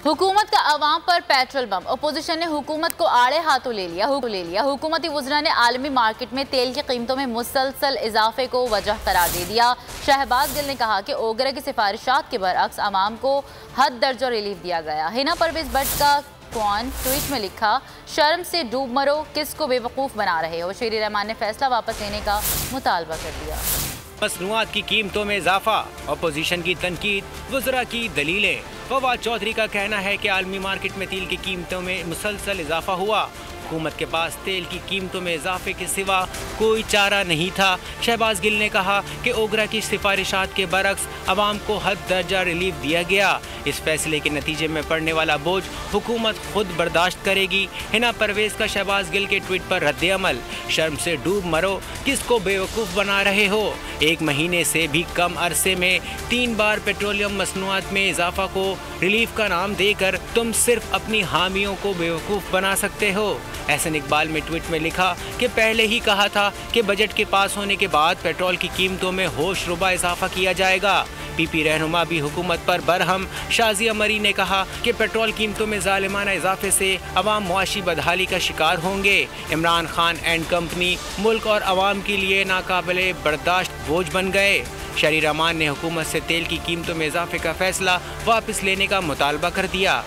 हुकूमत का अवाम पर पेट्रोल बम। अपोजिशन ने हुकूमत को आड़े हाथों ले लिया। हुकूमती वज़रा ने आलमी मार्केट में तेल की कीमतों में मुसलसल इजाफे को वजह करार दे दिया। शहबाज गिल ने कहा कि ओगरा की सिफारिशात के बरअक्स अवाम को हद दर्जा रिलीफ दिया गया। हिना परवेज भट्ट का कौन ट्वीट में लिखा, शर्म से डूब मरो, किसको बेवकूफ़ बना रहे हो। शेर रहमान ने फैसला वापस लेने का मुतालबा कर दिया। मसनूआत की कीमतों में इजाफा, अपोजिशन की तनकीद, वज़रा की दलीलें। फवाद चौधरी का कहना है कि आलमी मार्केट में तेल की कीमतों में मुसलसल इजाफा हुआ। हुकूमत के पास तेल की कीमतों में इजाफे के सिवा कोई चारा नहीं था। शहबाज गिल ने कहा कि ओगरा की सिफारिशात के बरक्स अवाम को हद दर्जा रिलीफ दिया गया। इस फैसले के नतीजे में पड़ने वाला बोझ हुकूमत खुद बर्दाश्त करेगी। हिना परवेज का शहबाज गिल के ट्वीट पर रद्द अमल, शर्म से डूब मरो, किसको बेवकूफ़ बना रहे हो। 1 महीने से भी कम अरसे में 3 बार पेट्रोलियम मसनूआत में इजाफा को रिलीफ का नाम देकर तुम सिर्फ अपनी हामियों को बेवकूफ़ बना सकते हो। एहसन इकबाल में ट्वीट में लिखा कि पहले ही कहा था कि बजट के पास होने के बाद पेट्रोल की कीमतों में होशरुबा इजाफा किया जाएगा। पीपी रहनुमा भी हुकूमत पर बरहम। शाजिया मरी ने कहा कि पेट्रोल कीमतों में जालिमाना इजाफे से अवाम मुआशी बदहाली का शिकार होंगे। इमरान खान एंड कंपनी मुल्क और अवाम के लिए नाकाबिले बर्दाश्त बोझ बन गए। शेर रहमान ने हुकूमत से तेल की कीमतों में इजाफे का फैसला वापस लेने का मुतालबा कर दिया।